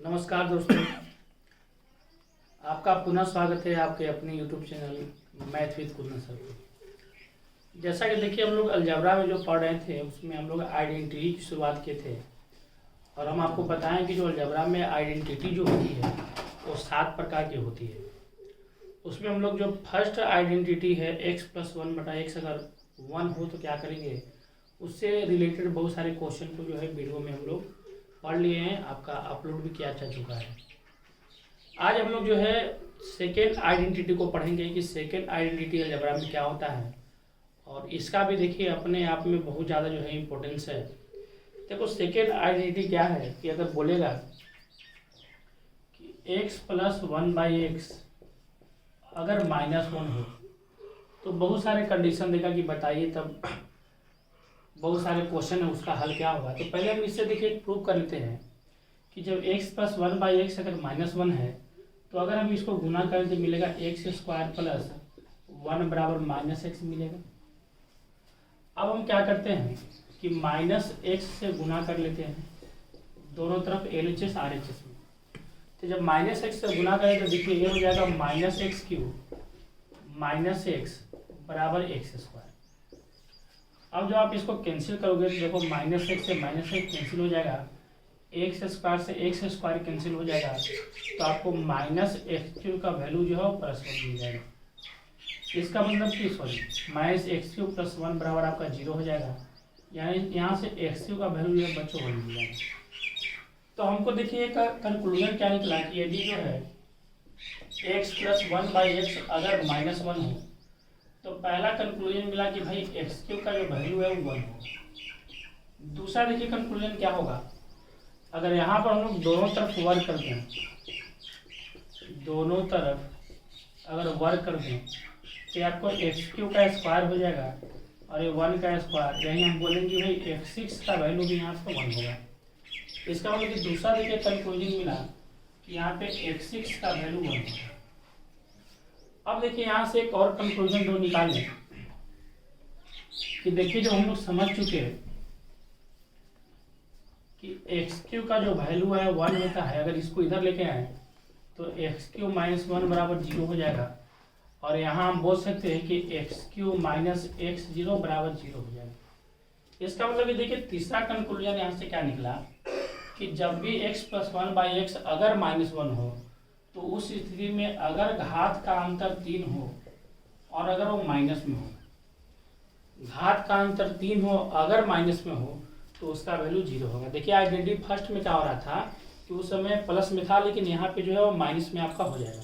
नमस्कार दोस्तों, आपका पुनः स्वागत है आपके अपने YouTube channel math with Kunna sir पे। जैसा कि देखिए, हम लोग अलजेब्रा में जो पढ़ रहे थे उसमें हम लोग आइडेंटिटी की शुरुआत किए थे और हम आपको बताएं कि जो अलजेब्रा में आइडेंटिटी जो होती है वो 7 प्रकार की होती है। उसमें हम लोग जो फर्स्ट आइडेंटिटी है x + 1/x अगर 1 हो तो क्या करेंगे, उससे रिलेटेड बहुत सारे क्वेश्चन को जो है वीडियो में हम लोग पढ़ लिए हैं, आपका अपलोड भी किया जा चुका है। आज हम लोग जो है सेकेंड आइडेंटिटी को पढ़ेंगे कि सेकेंड आइडेंटिटी अलजेब्रा में क्या होता है और इसका भी देखिए अपने आप में बहुत ज़्यादा जो है इम्पोर्टेंस है। देखो सेकेंड आइडेंटिटी क्या है कि अगर बोलेगा कि x + 1/x अगर -1 हो तो बहुत सारे कंडीशन देगा कि बताइए, तब बहुत सारे क्वेश्चन है उसका हल क्या होगा। तो पहले हम इससे देखिए प्रूव कर लेते हैं कि जब x + 1/x अगर -1 है तो अगर हम इसको गुना करें तो मिलेगा x² + 1 = -x मिलेगा। अब हम क्या करते हैं कि -x से गुना कर लेते हैं दोनों तरफ LHS RHS में। तो जब -x से गुना करें तो देखिए ये हो जाएगा -x³ -x = x²। अब जो आप इसको कैंसिल करोगे तो देखो -x से -x कैंसिल हो जाएगा, x² से x² कैंसिल हो जाएगा, तो आपको -x³ का वैल्यू जो है वो +1 मिल जाएगा। इसका मतलब कि -x³ + 1 बराबर आपका 0 हो जाएगा, यानी यहाँ से x³ का वैल्यू जो है बच्चों 1 मिल जाएगा। तो हमको देखिए कंक्लूजन क्या निकला कि यदि जो है x + 1/x अगर -1 हो तो पहला कंक्लूजन मिला कि भाई x³ का जो वैल्यू है वो 1 होगा। दूसरा देखिए कंक्लूजन क्या होगा, अगर यहाँ पर हम लोग दोनों तरफ वर्क करते हैं, दोनों तरफ अगर वर्क कर दें तो आपको x³ का स्क्वायर हो जाएगा और ये 1 का स्क्वायर, यही हम बोलेंगे भाई x6 का वैल्यू भी यहाँ पर 1 होगा। इसका मतलब कि दूसरा देखिए कंक्लूजन मिला कि यहाँ पे x6 का वैल्यू 1 होगा। अब देखिए यहाँ से एक और कंक्लूजन दो निकालें कि देखिए जो हम लोग समझ चुके हैं कि x³ का जो वैल्यू है 1 होता है, अगर इसको इधर लेके आए तो x³ - 1 = 0 हो जाएगा और यहाँ हम बोल सकते हैं कि x³ - x0 = 0 हो जाएगा। इसका मतलब कि देखिए तीसरा कंक्लूजन यहाँ से क्या निकला कि जब भी x + 1/x अगर -1 हो तो उस स्थिति में अगर घात का अंतर 3 हो और अगर वो माइनस में हो, घात का अंतर 3 हो अगर माइनस में हो तो उसका वैल्यू 0 होगा। देखिए आइडेंटिटी फर्स्ट में क्या हो रहा था कि उस समय प्लस में था, लेकिन यहाँ पे जो है वो माइनस में आपका हो जाएगा।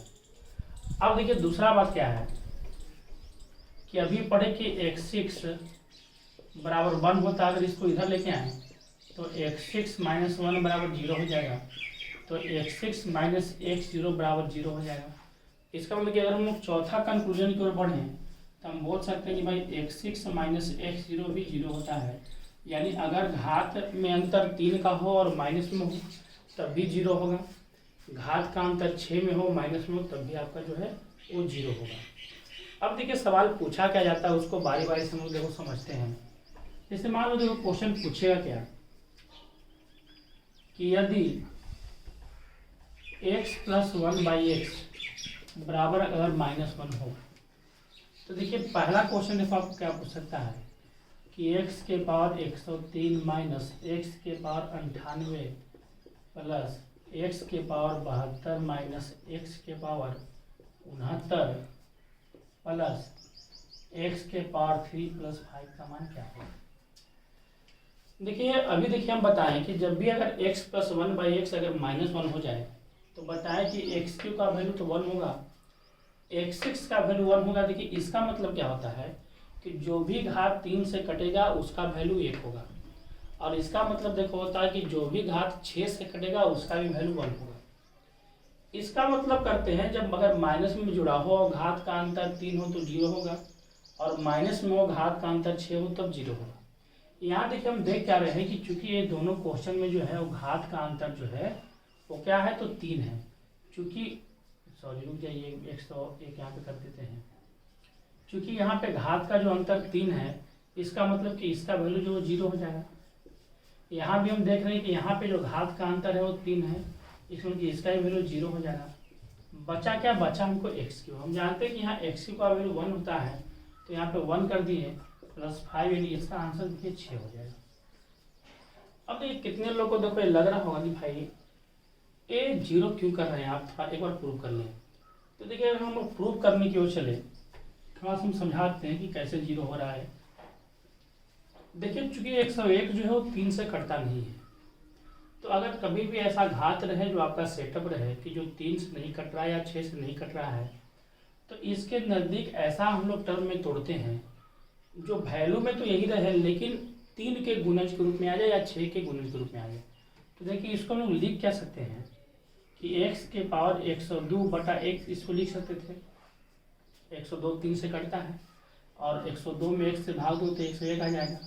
अब देखिए दूसरा बात क्या है कि अभी पढ़े कि x6 = 1 होता, अगर इसको इधर लेके आए तो x6 - 1 = 0 हो जाएगा, तो x6 - x0 = 0 हो जाएगा। इसका मतलब कि अगर हम लोग चौथा कंक्लूजन की ओर बढ़ें तो हम बोल सकते हैं कि भाई x6 - x0 भी 0 होता है, यानी अगर घात में अंतर 3 का हो और माइनस में हो तब भी 0 होगा, घात का अंतर 6 में हो माइनस में हो तब भी आपका जो है वो 0 होगा। अब देखिए सवाल पूछा क्या जाता है उसको बारी बारी से हम लोग देखो समझते हैं। जैसे मान लो देखो क्वेश्चन पूछेगा क्या कि यदि x + 1/x बराबर अगर -1 हो तो देखिए पहला क्वेश्चन देखो आपको क्या पूछ सकता है कि x के पावर 103 माइनस x के पावर 98 प्लस x के पावर 72 माइनस x के पावर 69 प्लस x के पावर 3 + 5 का मान क्या होगा। देखिए अभी देखिए हम बताएं कि जब भी अगर x + 1/x अगर -1 हो जाए तो बताएं कि x³ का वैल्यू तो 1 होगा, x6 का वैल्यू 1 होगा। देखिए इसका मतलब क्या होता है कि जो भी घात 3 से कटेगा उसका वैल्यू 1 होगा, और इसका मतलब देखो होता है कि जो भी घात 6 से कटेगा उसका भी वैल्यू 1 होगा। इसका मतलब करते हैं जब अगर माइनस में जुड़ा हो और घात का अंतर 3 हो तो 0 होगा, और माइनस में हो घात का अंतर 6 हो तब 0 होगा। यहाँ देखिए हम देख क्या रहे हैं कि चूंकि ये दोनों क्वेश्चन में जो है वो घात का अंतर जो है वो क्या है तो 3 है। चूंकि सॉरी रुक जाइए 101 यहाँ पे कर देते हैं, चूंकि यहाँ पे घात का जो अंतर 3 है इसका मतलब कि इसका वैल्यू जो 0 हो जाएगा। यहाँ भी हम देख रहे हैं कि यहाँ पे जो घात का अंतर है वो 3 है, इसमें कि इसका वैल्यू 0 हो जाएगा। बचा क्या, बचा हमको एक्स क्यू। हम जानते हैं कि यहाँ एक्स क्यू का वैल्यू 1 होता है, तो यहाँ पे 1 कर दिए +5, यानी इसका आंसर देखिए 6 हो जाएगा। अब देखिए कितने लोगों को देखो लग रहा होगा कि भाई ये 0 क्यों कर रहे हैं, आप थोड़ा एक बार प्रूव कर लें। तो देखिए अगर हम लोग प्रूव करने की ओर चले, थोड़ा सा हम समझाते हैं कि कैसे 0 हो रहा है। देखिए चूंकि 101 जो है वो 3 से कटता नहीं है, तो अगर कभी भी ऐसा घात रहे जो आपका सेटअप रहे कि जो 3 से नहीं कट रहा है या 6 से नहीं कट रहा है, तो इसके नज़दीक ऐसा हम लोग टर्म में तोड़ते हैं जो वैल्यू में तो यही रहे लेकिन 3 के गुणज के रूप में आ जाए या 6 के गुणज के रूप में आ जाए। तो देखिए इसको हम लोग लिख क्या सकते हैं कि x के पावर 102/x इसको लिख सकते थे। 102 3 से कटता है और 102 में x से भाग दो तो 101 आ जाएगा,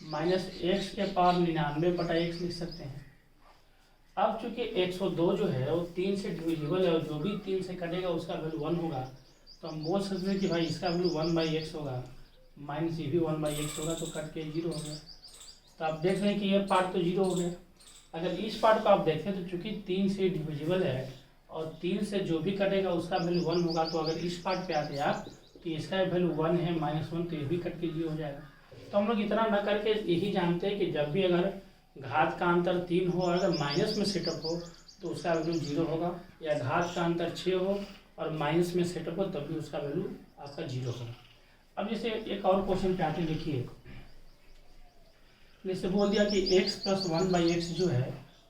माइनस x के पावर 99/x लिख सकते हैं। अब चूंकि 102 जो है वो 3 से डिविजिबल है और जो भी 3 से कटेगा उसका वैल्यू 1 होगा, तो हम बोल सकते हैं कि भाई इसका वैल्यू 1/x होगा, माइनस ये भी 1/x होगा, तो कट के 0 हो गया। तो आप देख रहे हैं कि ये पार्ट तो 0 हो गया। अगर इस पार्ट को आप देखें तो चूंकि 3 से डिविजिबल है और 3 से जो भी कटेगा उसका वैल्यू 1 होगा, तो अगर इस पार्ट पे आते आप तो इसका वैल्यू 1 है -1, तो ये भी कट के 0 हो जाएगा। तो हम लोग इतना न करके यही जानते हैं कि जब भी अगर घात का अंतर 3 हो और अगर माइनस में सेटअप हो तो उसका वैल्यू 0 होगा, या घात का अंतर 6 हो और माइनस में सेटअप हो तब भी उसका वैल्यू आपका 0 होगा। अब जैसे एक और क्वेश्चन पे आते देखिए, जैसे बोल दिया कि x + 1/x जो है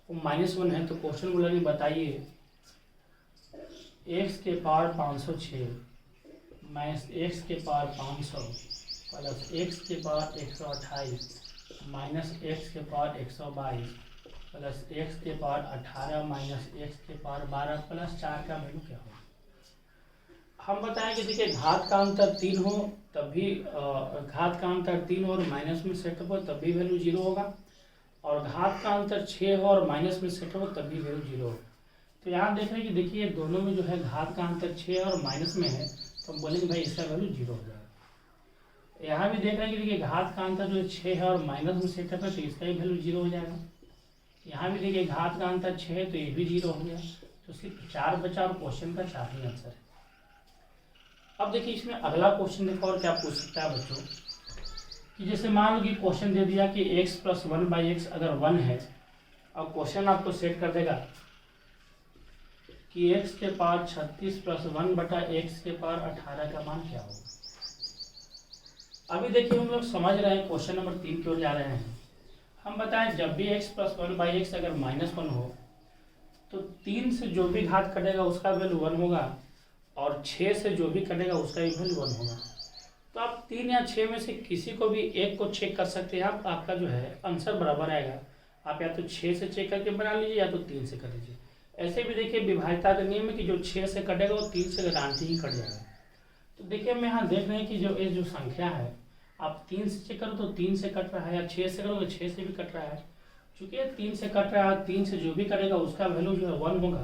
वो -1 है, तो क्वेश्चन बोला नहीं बताइए x के पावर 506 माइनस x के पावर 500 प्लस x के पावर 128 माइनस x के पावर 122 प्लस x के पावर 18 माइनस x के पावर 12 प्लस 4 का वैल्यू क्या होगा। हम बताएं कि देखिए घात का अंतर 3 हो तब भी घात का अंतर 3 हो और माइनस में सेटअप हो तब भी वैल्यू 0 होगा, और घात का अंतर 6 हो और माइनस में सेटअप हो तब भी वैल्यू 0 होगा। तो यहाँ देख रहे हैं कि देखिए दोनों में जो है घात का अंतर 6 और माइनस में है, तो हम बोलेंगे भाई इसका वैल्यू 0 हो जाएगा। यहाँ भी देख रहे हैं कि देखिए घात का अंतर जो 6 है और माइनस में सेटअप है, तो इसका भी वैल्यू 0 हो जाएगा। यहाँ भी देखिए घात का अंतर 6 है तो ये भी 0 हो गया, तो सिर्फ 4 बचा और क्वेश्चन का 4 ही आंसर है। अब देखिए इसमें अगला क्वेश्चन देखो और क्या पूछ सकता है बच्चों, कि जैसे मान लो कि क्वेश्चन दे दिया कि x + 1/x अगर 1 है, और क्वेश्चन आपको सेट कर देगा कि x के पावर 36 + 1/x के पावर 18 का मान क्या होगा। अभी देखिए हम लोग समझ रहे हैं, क्वेश्चन नंबर 3 की ओर जा रहे हैं। हम बताएं जब भी x + 1/x अगर -1 हो तो 3 से जो भी घात कटेगा उसका वैल्यू 1 होगा और 6 से जो भी कटेगा उसका भी वैल्यू 1 होगा। तो आप 3 या 6 में से किसी को भी एक को चेक कर सकते हैं, आप आपका जो है आंसर बराबर आएगा। आप या तो 6 से चेक करके बना लीजिए या तो 3 से कर लीजिए। ऐसे भी देखिए विभाज्यता का नियम है कि जो 6 से कटेगा वो 3 से गारंटी ही कट जाएगा। तो देखिए हम यहाँ देख रहे हैं कि जो ये जो संख्या है आप 3 से चेक करो तो 3 से कट रहा है, या 6 से करो तो 6 से भी कट रहा है। चूँकि 3 से कट रहा है, 3 से जो भी कटेगा उसका वैल्यू जो है 1 होगा,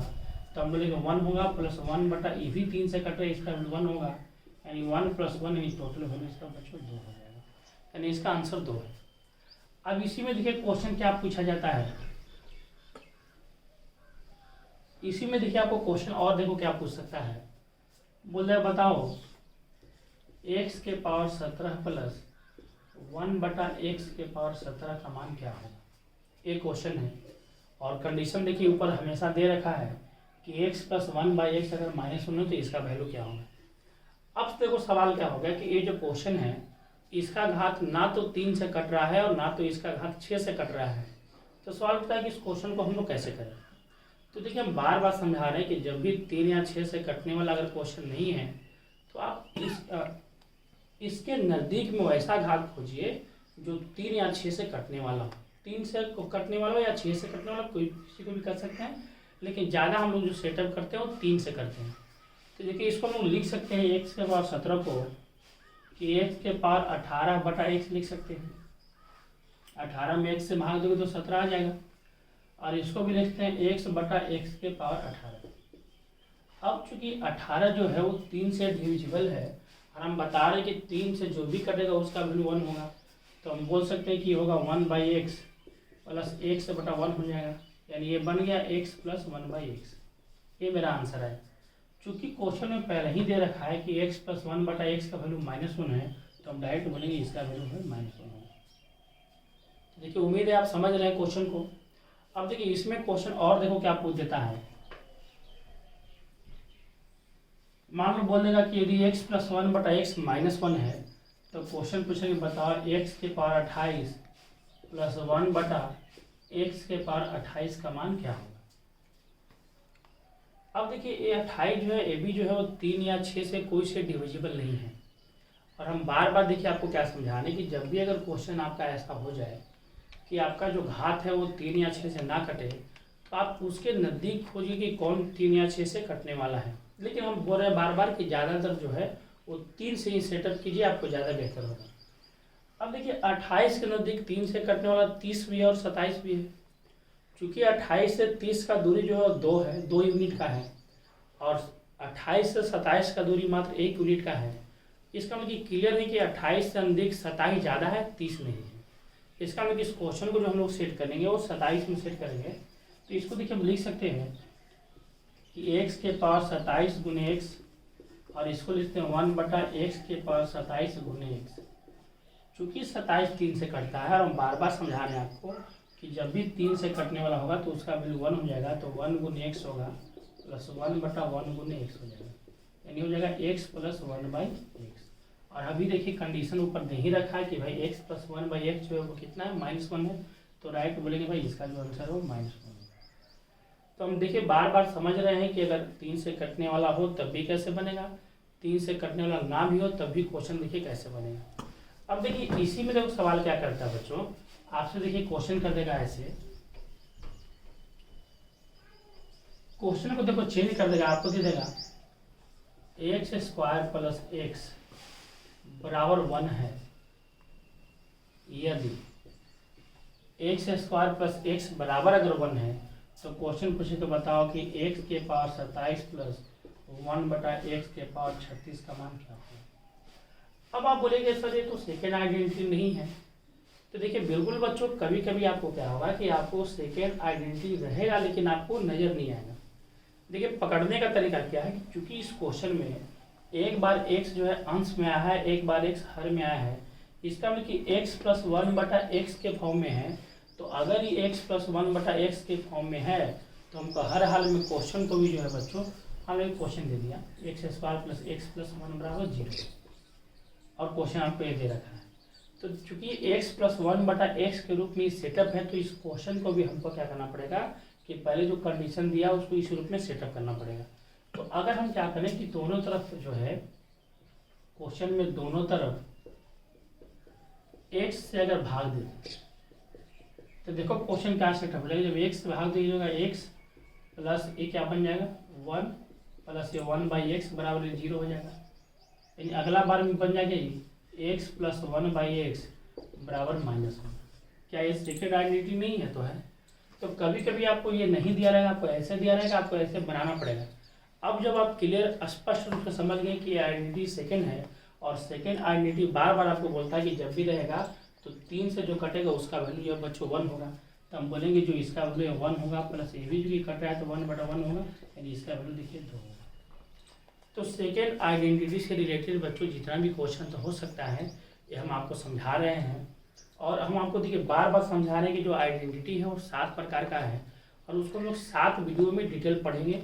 तो हम बोलेंगे 1 होगा प्लस 1 ये भी 3 से कट रहा है इसका वैल्यू 1 होगा, यानी 1 + 1 यानी टोटल वैल्यू इसका बच्चों 2 हो जाएगा, यानी इसका आंसर 2 है। अब इसी में देखिए क्वेश्चन क्या पूछा जाता है, इसी में देखिए आपको क्वेश्चन और देखो क्या पूछ सकता है। बोल रहे बताओ x के पावर 17 प्लस 1/x के पावर 17 का मान क्या होगा। ये क्वेश्चन है और कंडीशन देखिए ऊपर हमेशा दे रखा है कि x + 1/x अगर -1 हो तो इसका वैल्यू क्या होगा। अब देखो सवाल क्या होगा कि ये जो क्वेश्चन है इसका घात ना तो 3 से कट रहा है और ना तो इसका घात 6 से कट रहा है, तो सवाल उठता है कि इस क्वेश्चन को हम लोग कैसे करें। तो देखिए हम बार बार समझा रहे हैं कि जब भी 3 या 6 से कटने वाला अगर क्वेश्चन नहीं है तो आप इसके नज़दीक में वैसा घात खोजिए जो 3 या 6 से कटने वाला हो। 3 से कटने वाला हो या 6 से कटने वाला, कोई किसी को भी कर सकते हैं, लेकिन ज़्यादा हम लोग जो सेटअप करते हैं वो 3 से करते हैं। तो देखिए इसको हम लोग लिख सकते हैं x के पावर 17 को कि x के पावर 18/x लिख सकते हैं। 18 में x से भाग दोगे तो 17 आ जाएगा, और इसको भी लिखते हैं x/x के पावर 18। अब चूंकि 18 जो है वो 3 से डिविजिबल है और हम बता रहे हैं कि 3 से जो भी कटेगा उसका वैल्यू 1 होगा, तो हम बोल सकते हैं कि होगा 1/x प्लस x/1 हो जाएगा। यानी ये बन गया x प्लस 1/x। ये मेरा आंसर है। चूंकि क्वेश्चन में पहले ही दे रखा है कि x प्लस 1/x का वैल्यू -1 है, तो हम डायरेक्ट बोलेंगे इसका वैल्यू है -1 है। देखिए उम्मीद है आप समझ रहे हैं क्वेश्चन को। अब देखिए इसमें क्वेश्चन और देखो क्या पूछ देता है। मान लो बोल देगा कि यदि x प्लस 1/x -1 है, तो क्वेश्चन पूछेंगे बताओ x के पावर 28 प्लस 1/x के पावर 28 का मान क्या होगा। अब देखिए ये 28 जो है, ये भी जो है वो 3 या 6 से कोई से डिविजिबल नहीं है। और हम बार बार देखिए आपको क्या समझाने कि जब भी अगर क्वेश्चन आपका ऐसा हो जाए कि आपका जो घात है वो 3 या 6 से ना कटे, तो आप उसके नज़दीक खोजिए कि कौन 3 या 6 से कटने वाला है। लेकिन हम बोल रहे हैं बार बार कि ज़्यादातर जो है वो 3 से ही सेटअप कीजिए, आपको ज़्यादा बेहतर होगा। अब देखिए 28 के नज़दीक 3 से कटने वाला 30 भी है और 27 भी है। चूँकि 28 से 30 का दूरी जो है 2 है, 2 यूनिट का है, और 28 से 27 का दूरी मात्र 1 यूनिट का है। इसका मतलब क्लियर है कि 28 से नज़दीक 27 ज़्यादा है, 30 नहीं है। इसका मतलब इस क्वेश्चन को जो हम लोग सेट करेंगे वो 27 में सेट करेंगे। तो इसको देखिए हम लिख सकते हैं कि x के पावर 27 गुने x, और इसको लिखते हैं 1/x के पावर 27 गुने x। चूँकि 27 3 से कटता है, और हम बार बार समझा रहे हैं आपको कि जब भी 3 से कटने वाला होगा तो उसका वैल्यू 1 हो जाएगा, तो 1 गुने x होगा प्लस 1/1 गुने x हो जाएगा, यानी हो जाएगा x प्लस 1/x। और अभी देखिए कंडीशन ऊपर दे ही रखा है कि भाई x प्लस 1/x जो है वो कितना है, -1 है, तो राइट बोलेंगे भाई इसका जो आंसर है वो -1 है। तो हम देखिए बार बार समझ रहे हैं कि अगर 3 से कटने वाला हो तब भी कैसे बनेगा, 3 से कटने वाला ना भी हो तब भी क्वेश्चन देखिए कैसे बनेगा। अब देखिए इसी में देखो सवाल क्या करता है बच्चों, आपसे देखिए क्वेश्चन कर देगा ऐसे, क्वेश्चन को देखो चेंज कर देगा, आपको दे देगा x² प्लस x बराबर 1 है, यदि x² प्लस x बराबर अगर 1 है, तो क्वेश्चन पूछे तो बताओ कि x के पावर 27 प्लस 1/x के पावर 36 का मान क्या होगा। अब आप बोलेंगे सर ये तो सेकेंड आइडेंटिटी नहीं है। तो देखिए बिल्कुल बच्चों, कभी कभी आपको क्या होगा कि आपको सेकेंड आइडेंटिटी रहेगा लेकिन आपको नज़र नहीं आएगा। देखिए पकड़ने का तरीका क्या है कि चूंकि इस क्वेश्चन में एक बार x जो है अंश में आया है, एक बार x हर में आया है, इसका मतलब कि x प्लस 1/x के फॉर्म में है। तो अगर ये x प्लस 1/x के फॉर्म में है तो हमको हर हाल में क्वेश्चन को भी जो है बच्चों हम एक क्वेश्चन दे दिया x² प्लस x प्लस 1 बराबर 0, और क्वेश्चन आपको ये दे रखा है। तो चूंकि x प्लस 1/x के रूप में सेटअप है, तो इस क्वेश्चन को भी हमको क्या करना पड़ेगा कि पहले जो कंडीशन दिया उसको इस रूप में सेटअप करना पड़ेगा। तो अगर हम क्या करें कि दोनों तरफ जो है क्वेश्चन में दोनों तरफ x से अगर भाग दें तो देखो क्वेश्चन क्या सेटअप हो जाएगा। जब x से भाग दीजिएगा x प्लस ये क्या बन जाएगा 1 प्लस ये 1/x बराबर 0 हो जाएगा, यानी अगला बार में बन जाएगा ये x प्लस 1/x बराबर -1। क्या ये सेकेंड आइडेंटिटी नहीं है? तो है। तो कभी कभी आपको ये नहीं दिया रहेगा, आपको ऐसे दिया रहेगा, आपको ऐसे बनाना पड़ेगा। अब जब आप क्लियर स्पष्ट रूप से समझ गए कि आइडेंटिटी सेकेंड है, और सेकेंड आइडेंटिटी बार बार आपको बोलता है कि जब भी रहेगा तो 3 से जो कटेगा उसका वैल्यू जब बच्चों 1 होगा, तो हम बोलेंगे जो इसका वैल्यू 1 होगा प्लस ये भी जो कट रहा है तो 1/1 होगा, यानी इसका वैल्यू देखिए 2 होगा। तो सेकेंड आइडेंटिटी से रिलेटेड बच्चों जितना भी क्वेश्चन तो हो सकता है ये हम आपको समझा रहे हैं, और हम आपको देखिए बार बार समझा रहे हैं कि जो आइडेंटिटी है वो 7 प्रकार का है, और उसको हम लोग 7 वीडियो में डिटेल पढ़ेंगे।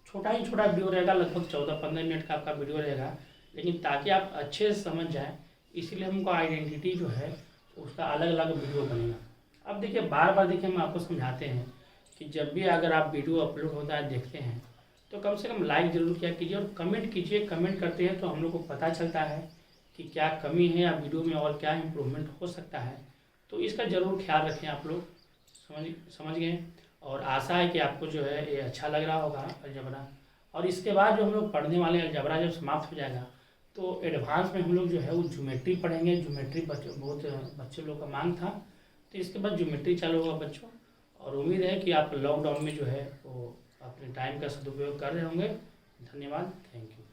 छोटा ही छोटा वीडियो रहेगा, लगभग 14-15 मिनट का आपका वीडियो रहेगा, लेकिन ताकि आप अच्छे से समझ जाएं इसीलिए हमको आइडेंटिटी जो है उसका अलग अलग वीडियो बनेगा। अब देखिए बार बार देखिए हम आपको समझाते हैं कि जब भी अगर आप वीडियो अपलोड होता है देखते हैं तो कम से कम लाइक ज़रूर किया कीजिए और कमेंट कीजिए। कमेंट करते हैं तो हम लोग को पता चलता है कि क्या कमी है या वीडियो में और क्या इम्प्रूवमेंट हो सकता है, तो इसका ज़रूर ख्याल रखें। आप लोग समझ गए, और आशा है कि आपको जो है ये अच्छा लग रहा होगा अलजबरा। और इसके बाद जो हम लोग पढ़ने वाले अलजबरा जब समाप्त हो जाएगा तो एडवांस में हम लोग जो है वो ज्योमेट्री पढ़ेंगे। ज्योमेट्री बहुत बच्चे लोग का मांग था, तो इसके बाद ज्योमेट्री चालू होगा बच्चों, और उम्मीद है कि आप लॉकडाउन में जो है वो अपने टाइम का सदुपयोग कर रहे होंगे। धन्यवाद, थैंक यू।